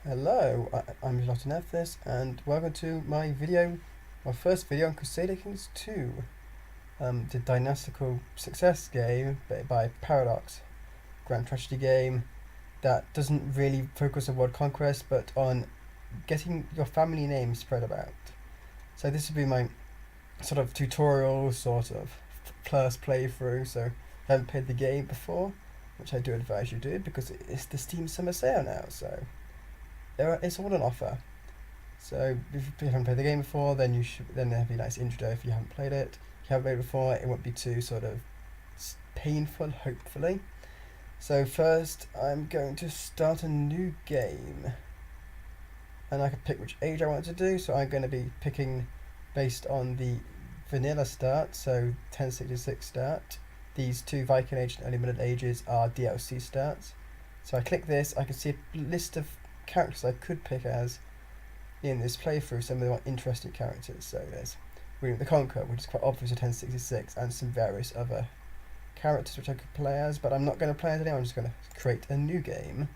Hello, I'm Nephthys, and welcome to my first video on Crusader Kings 2, the dynastical success game by Paradox, grand strategy game that doesn't really focus on world conquest, but on getting your family name spread about. So this will be my sort of tutorial, sort of first playthrough, so if I haven't played the game before, which I do advise you do, because it's the Steam Summer Sale now, so it's all on offer. So if you haven't played the game before, then there'll be a nice intro if you haven't played it. If you haven't played it before, it won't be too sort of painful, hopefully. So first, I'm going to start a new game, and I can pick which age I want to do. So I'm going to be picking based on the vanilla start, so 1066 start. These two Viking Age and Early Middle Ages are DLC starts. So I click this, I can see a list of characters I could pick as in this playthrough, some of the more interesting characters. So there's William the Conqueror, which is quite obvious at 1066, and some various other characters which I could play as, but I'm not going to play as any. I'm just going to create a new game,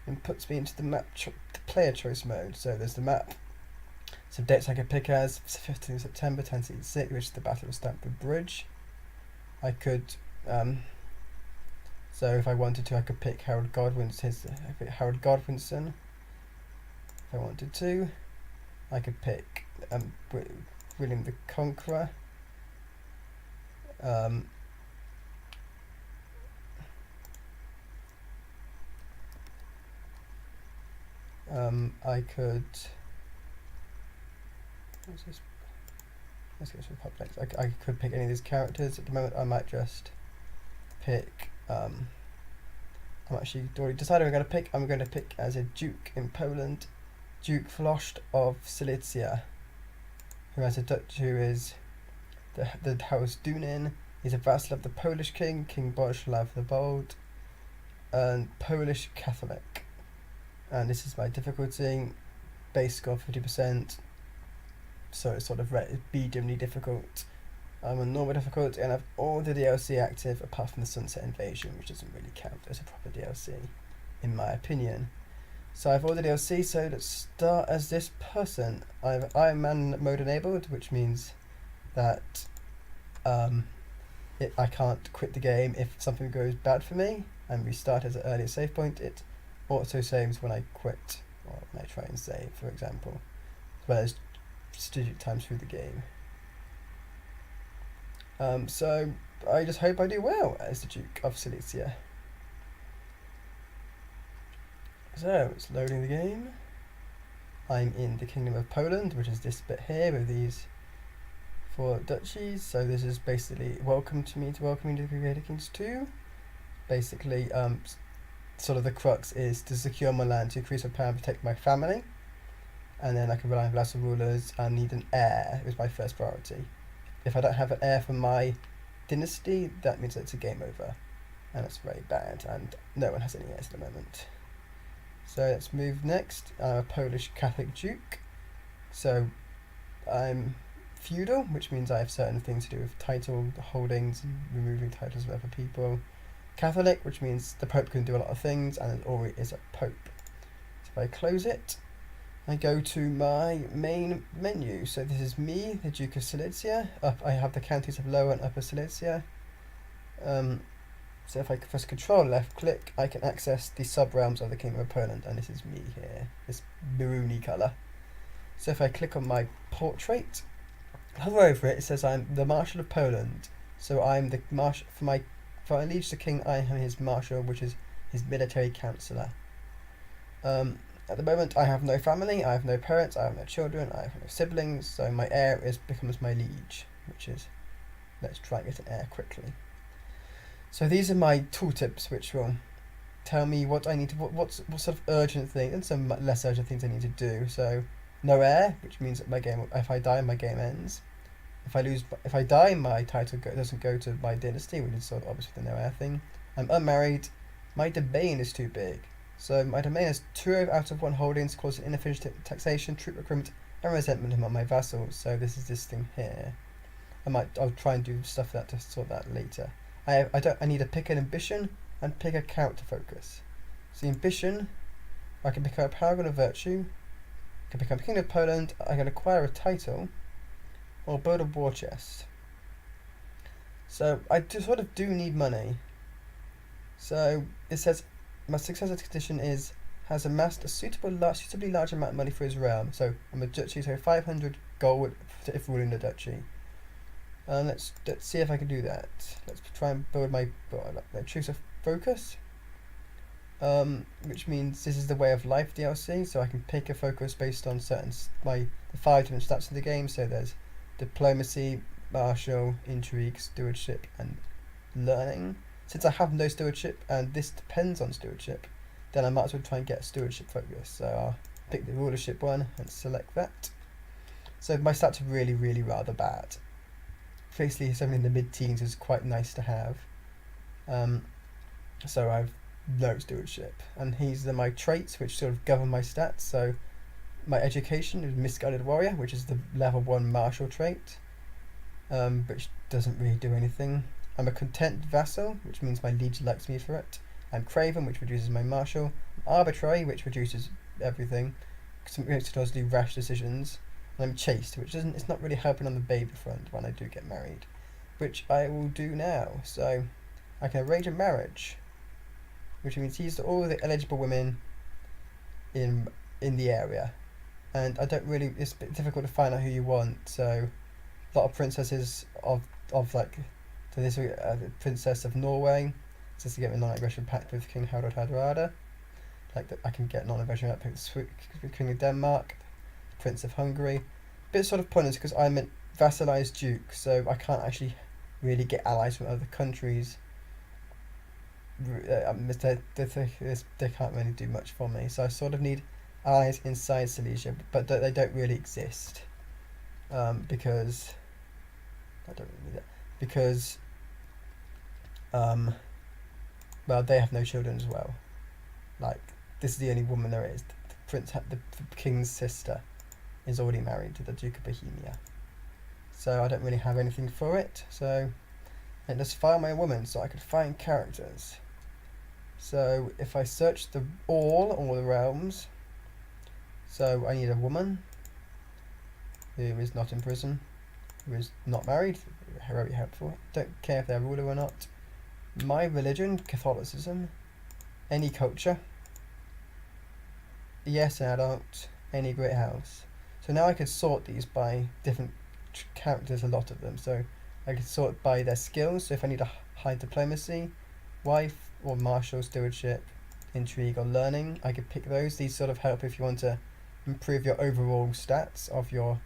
and puts me into the the player choice mode. So there's the map, some dates I could pick as 15th September 1066, which is the Battle of Stamford Bridge. I could, so if I wanted to, I could pick Harold Godwinson. If I wanted to, I could pick William the Conqueror. I could. Let's go to Republics. I could pick any of these characters. At the moment, I might just pick. I'm actually already decided I'm going to pick as a duke in Poland, Duke Flost of Silesia, who is the House Dunin. He's a vassal of the Polish king, King Boleslav the Bold, and Polish Catholic. And this is my difficulty, base score 50%, so it's sort of mediumly difficult. I'm on normal difficulty, and I've all the DLC active apart from the Sunset Invasion, which doesn't really count as a proper DLC, in my opinion. So I've all the DLC, so let's start as this person. I have Iron Man mode enabled, which means that I can't quit the game if something goes bad for me, and restart as an earlier save point. It auto saves when I quit, or when I try and save, for example, as well as strategic times through the game. So I just hope I do well as the Duke of Silesia. So it's loading the game. I'm in the Kingdom of Poland, which is this bit here with these 4 duchies. So this is basically welcome to the Crusader Kings 2. Basically, sort of the crux is to secure my land, to increase my power and protect my family. And then I can rely on vassal rulers and need an heir is my first priority. If I don't have an heir from my dynasty, that means that it's a game over. And that's very bad, and no one has any heirs at the moment. So let's move next. I'm a Polish Catholic Duke. So I'm feudal, which means I have certain things to do with title holdings and removing titles of other people. Catholic, which means the Pope can do a lot of things, and there always is a Pope. So if I close it, I go to my main menu. So this is me, the Duke of Silesia. I have the counties of Lower and Upper Silesia. So if I press Control left click, I can access the sub-realms of the Kingdom of Poland, and this is me here, this maroony colour. So if I click on my portrait, hover over it, it says I'm the Marshal of Poland. So I'm the Marshal for my liege the King. I am his Marshal, which is his military councillor. At the moment, I have no family, I have no parents, I have no children, I have no siblings, so my heir becomes my liege, which is, let's try and get an heir quickly. So these are my tooltips, which will tell me what I need to, what sort of urgent thing, and some less urgent things I need to do. So no heir, which means that my game, if I die, my game ends. If I die, my title doesn't go to my dynasty, which is sort of obviously the no heir thing. I'm unmarried. My domain is too big. So my domain has 2 out of 1 holdings, causing inefficient taxation, troop recruitment, and resentment among my vassals. So this is this thing here. I'll try and do stuff to sort that later. I need to pick an ambition and pick a character focus. So the ambition I can become a paragon of virtue, I can become king of Poland, I can acquire a title, or build a war chest. So I sort of do need money. So it says my successor condition is has amassed a suitably large amount of money for his realm. So I'm a duchy, so 500 gold if ruling the duchy. Let's see if I can do that. Let's try and build my choose a focus. Which means this is the way of life DLC, so I can pick a focus based on the 5 different stats in the game. So there's diplomacy, martial, intrigue, stewardship, and learning. Since I have no stewardship and this depends on stewardship, then I might as well try and get a stewardship focus. So I'll pick the rulership one and select that. So my stats are really, really rather bad. Basically, something in the mid-teens is quite nice to have. So I've no stewardship, and these are my traits which sort of govern my stats. So my education is misguided warrior, which is the level 1 martial trait, which doesn't really do anything. I'm a content vassal, which means my liege likes me for it. I'm craven, which reduces my martial. I'm arbitrary, which reduces everything, because it makes it do rash decisions. And I'm chaste, which it's not really helping on the baby front when I do get married, which I will do now. So I can arrange a marriage, which means these are all the eligible women in the area, and I don't really. It's a bit difficult to find out who you want. So a lot of princesses of like, so this the princess of Norway, just to get a non-aggression pact with King Harald Hardrada. Like that, I can get non-aggression pact with King of Denmark, Prince of Hungary. Bit sort of pointless because I'm a vassalized duke, so I can't actually really get allies from other countries. They can't really do much for me, so I sort of need allies inside Silesia, but they don't really exist, because I don't really need that, because well, they have no children as well. Like, this is the only woman there is. The king's sister is already married to the Duke of Bohemia, so I don't really have anything for it. So and just find my woman, so I could find characters. So if I search all the realms, so I need a woman who is not in prison, who is not married, very helpful. Don't care if they're a ruler or not. My religion, Catholicism. Any culture. Yes, an adult. Any great house. So now I could sort these by different characters, a lot of them. So I could sort by their skills. So if I need a high diplomacy, wife, or martial, stewardship, intrigue, or learning, I could pick those. These sort of help if you want to improve your overall stats of your,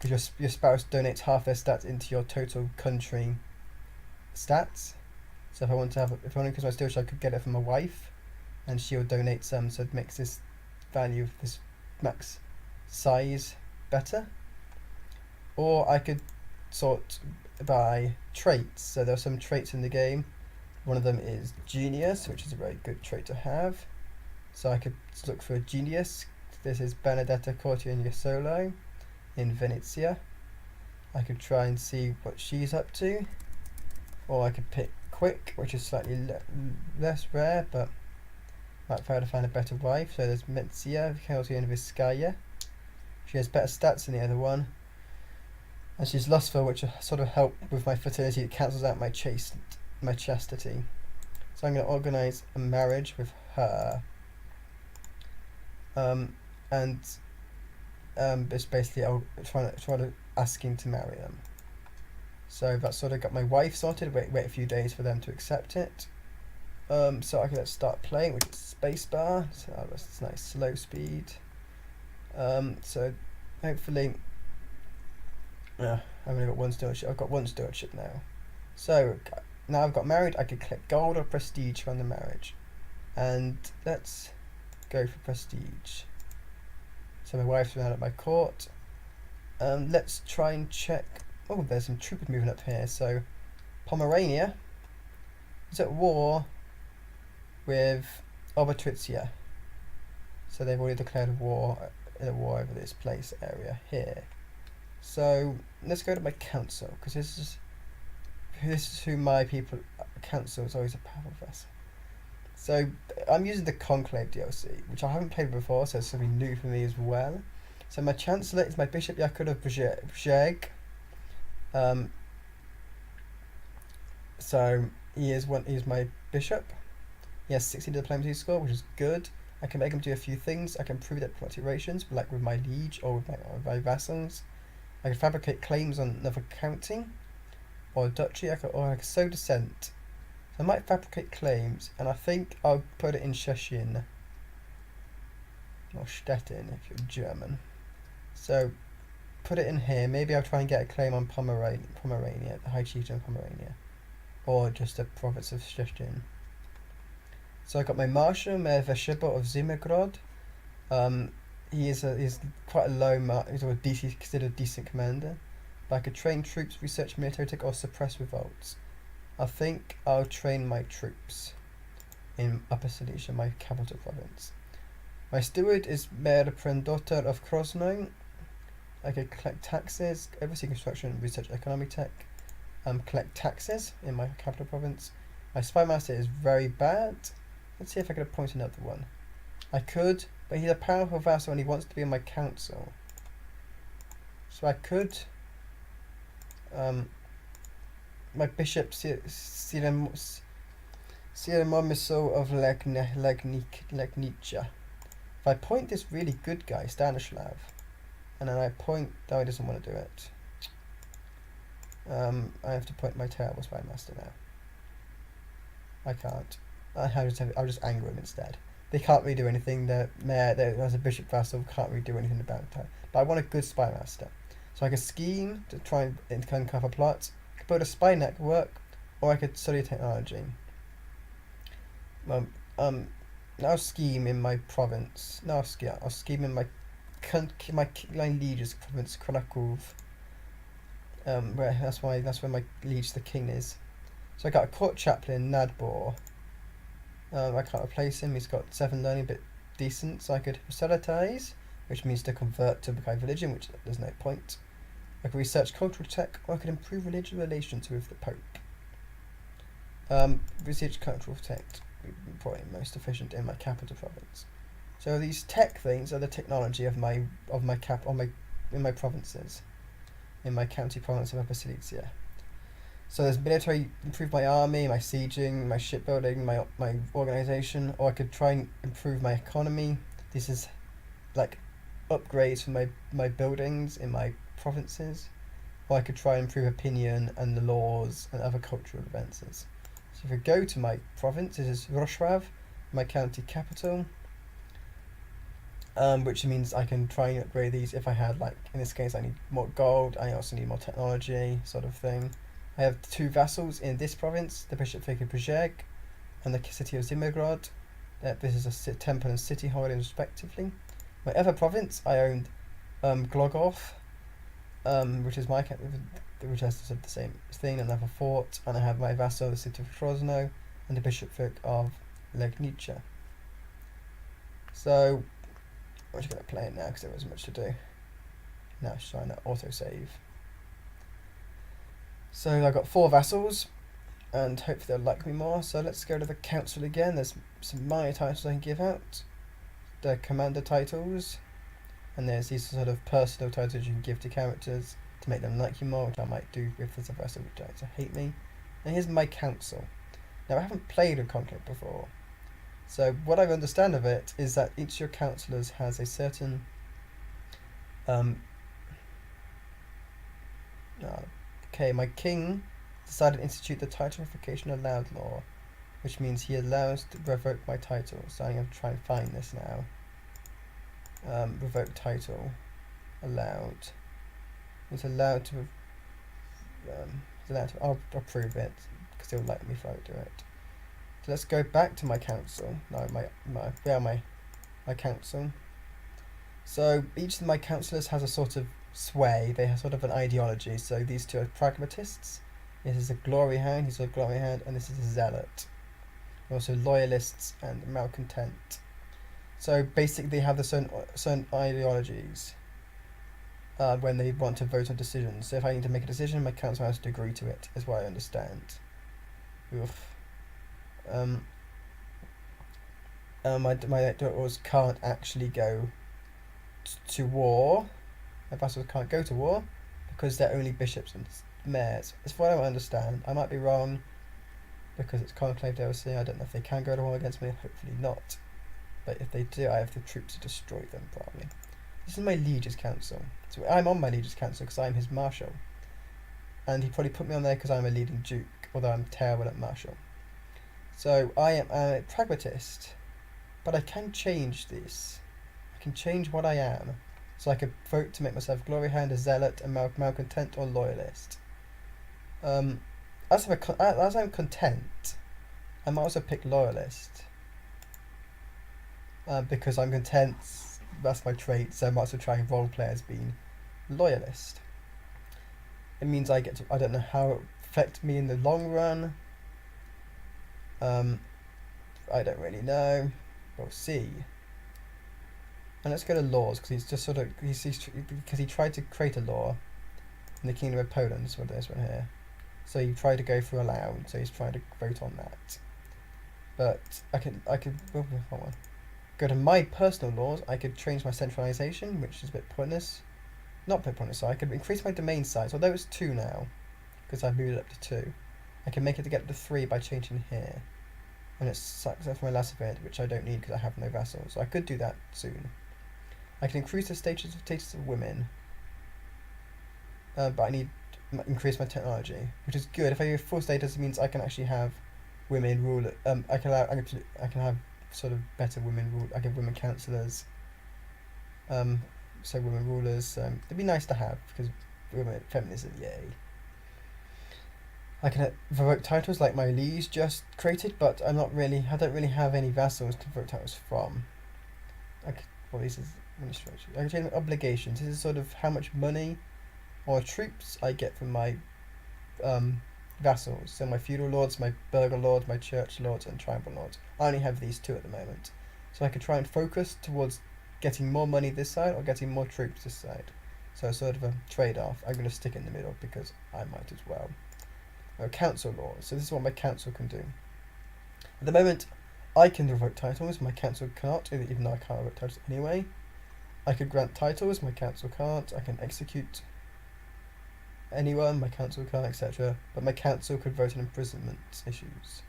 because your spouse donates half their stats into your total country stats. So if I want to if I want to increase my stewardship, I could get it from a wife, and she'll donate some, so it makes this value of this max size better. Or I could sort by traits. So there are some traits in the game. One of them is genius, which is a very good trait to have. So I could look for a genius. This is Benedetta Cortignasolo in Venezia. I could try and see what she's up to. Or I could pick quick, which is slightly less rare, but might try to find a better wife. So there's Metzia, County in Vizcaya. She has better stats than the other one. And she's lustful, which sort of help with my fertility. It cancels out my chastity. So I'm going to organise a marriage with her. It's basically I'll try to asking to marry them. So that's sort of got my wife sorted. Wait a few days for them to accept it. So I can let's start playing, which is spacebar. So that's nice slow speed. So hopefully, I've only got one stewardship. I've got one stewardship now. So now I've got married. I could click gold or prestige from the marriage, and let's go for prestige. So my wife's around at my court. Let's try and check. Oh, there's some troopers moving up here. So Pomerania is at war with Obertritzia. So they've already declared a war over this place area here. So let's go to my council, because this is who my people council is always a powerful vessel. So I'm using the Conclave DLC, which I haven't played before, so it's something new for me as well. So my Chancellor is my Bishop Yakub of Brzeg. So he is my bishop. He has 60 diplomacy score, which is good. I can make him do a few things. I can improve diplomatic relations, like with my liege or with my vassals. I can fabricate claims on another county or duchy, or I can sow dissent. So I might fabricate claims, and I think I'll put it in Szczecin or Stettin if you're German. So put it in here. Maybe I'll try and get a claim on Pomerania, the High Chieftain of Pomerania, or just the province of Szczecin. So I got my Marshal, Mayor Veshiba of Zimmergrod. He's quite a low he's considered a decent commander. But I could train troops, research military tech, or suppress revolts. I think I'll train my troops in Upper Silesia, my capital province. My steward is Mayor Prendotter of Krosno. I could collect taxes, oversee construction, research economic tech, collect taxes in my capital province. My spy master is very bad. Let's see if I can appoint another one. I could, but he's a powerful vassal and he wants to be in my council. So I could, my bishop Silesia of Legnica. If I appoint this really good guy, Stanislav, and then I appoint, oh, he doesn't want to do it. I have to appoint my terrible spy master now. I can't. I'll just anger him instead. They can't really do anything. The mayor, as a bishop vassal, can't really do anything about that. But I want a good spy master. So I could scheme to try and uncover plots. I could build a spy network, or I could study technology. I'll scheme in my province. No, I'll scheme in my liege's province, Krakow. That's where my liege, the king, is. So I got a court chaplain, Nadbor. I can't replace him. He's got 7 learning, a bit decent. So I could proselytize, which means to convert to become religion, which there's no point. I could research cultural tech, or I could improve religious relations with the Pope. Research cultural tech, probably most efficient in my capital province. So these tech things are the technology of my provinces, in my county province of Upper Silesia. So there's military, improve my army, my sieging, my shipbuilding, my organisation, or I could try and improve my economy. This is like upgrades for my buildings in my provinces, or I could try and improve opinion and the laws and other cultural advances. So if I go to my province, this is Wrocław, my county capital, which means I can try and upgrade these if I had, like, in this case I need more gold, I also need more technology, sort of thing. I have 2 vassals in this province, the Bishop of Brzeg and the city of Zimmergrod. This is a temple and city holding respectively. My other province, I owned Glogov, which is which has sort of the same thing, another fort, and I have my vassal, the city of Krosno, and the bishopric of Legnica. So I'm just going to play it now because there wasn't much to do. Now it's trying to autosave. So I've got 4 vassals, and hopefully they'll like me more. So let's go to the council again. There's some minor titles I can give out. The commander titles, and there's these sort of personal titles you can give to characters to make them like you more, which I might do if there's a vassal which likes to hate me. And here's my council. Now I haven't played a conflict before, so what I understand of it is that each of your councillors has a certain okay, my king decided to institute the titleification allowed law, which means he allows to revoke my title. So I'm going to try and find this now. Revoke title allowed. He's allowed to. I'll approve it because he'll let me if I do it. So let's go back to my council. No, my council. So each of my councillors has a sort of sway. They have sort of an ideology. So these 2 are pragmatists. This is a glory hound. He's a glory hound, and this is a zealot. Also loyalists and malcontent. So basically, they have the certain ideologies when they want to vote on decisions. So if I need to make a decision, my council has to agree to it, is what I understand. Oof. my daughters can't actually go to war. My vassals can't go to war because they're only bishops and mayors. As far as I understand, I might be wrong because it's conclave DLC. I don't know if they can go to war against me. Hopefully not. But if they do, I have the troops to destroy them. Probably. This is my liege's council. So I'm on my liege's council because I'm his marshal, and he probably put me on there because I'm a leading duke, although I'm terrible at marshal. So I am a pragmatist, but I can change this. I can change what I am. So I could vote to make myself glory hound, a zealot, a malcontent, or loyalist. As I'm content, I might also pick loyalist. Because I'm content, that's my trait, so I might as well try and roleplay as being loyalist. It means I get to, I don't know how it affects me in the long run. I don't really know. We'll see. And let's go to laws, because he's just sort of, because he tried to create a law in the Kingdom of Poland, is what this one here. So he tried to go for allowed, so he's trying to vote on that. But I could go to my personal laws. I could change my centralization, which is a bit pointless. Not a bit pointless, so I could increase my domain size, although it's 2 now, because I've moved it up to 2. I can make it to get to 3 by changing here. And it sucks off my last event, which I don't need because I have no vassals. So I could do that soon. I can increase the status of women, but I need to increase my technology, which is good. If I have full status, it means I can actually have women rule. I can have sort of better women rule. I can have women councillors. So women rulers. It'd be nice to have because women feminism, yay. I can vote titles like my liege just created, but I don't really have any vassals to vote titles from. Well, this is administration. I can change my obligations. This is sort of how much money or troops I get from my vassals. So my feudal lords, my burgher lords, my church lords, and tribal lords. I only have these 2 at the moment. So I could try and focus towards getting more money this side or getting more troops this side. So sort of a trade-off. I'm going to stick in the middle because I might as well. Council laws. So this is what my council can do. At the moment, I can revoke titles. My council can't, even though I can't revoke titles anyway. I could grant titles. My council can't. I can execute anyone. My council can't, etc. But my council could vote on imprisonment issues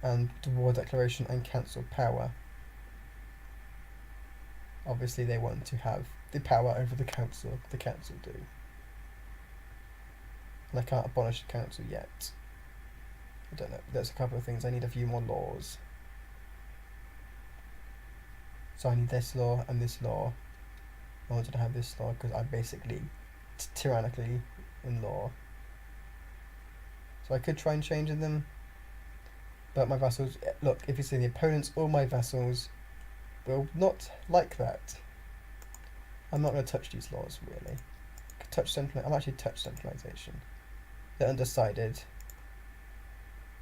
and the war declaration and council power. Obviously, they want to have the power over the council. The council do. And I can't abolish the council yet. I don't know. There's a couple of things. I need a few more laws. So I need this law and this law in order to have this law, because I'm basically tyrannically in law. So I could try and change them, but my vassals, look, if you see the opponents, all my vassals will not like that. I'm not going to touch these laws, really. I'm actually touch centralization. They're undecided.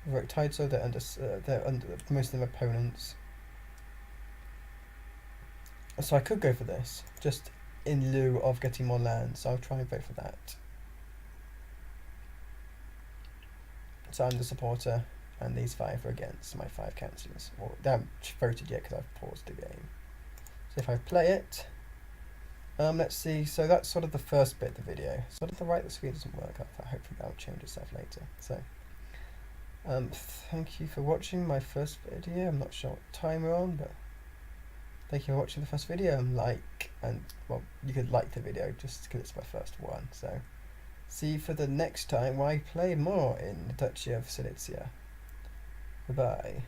Vote title, they're under most of them opponents. So I could go for this, just in lieu of getting more land, so I'll try and vote for that. So I'm the supporter, and these 5 are against my 5 councillors. Well, they haven't voted yet because I've paused the game. So if I play it, let's see, so that's sort of the first bit of the video. Sort of the right, the screen doesn't work, hopefully that'll change itself later. So, thank you for watching my first video. I'm not sure what time we're on, but thank you for watching the first video, and well, you could like the video just because it's my first one. So, see you for the next time where I play more in the Duchy of Silesia. Goodbye.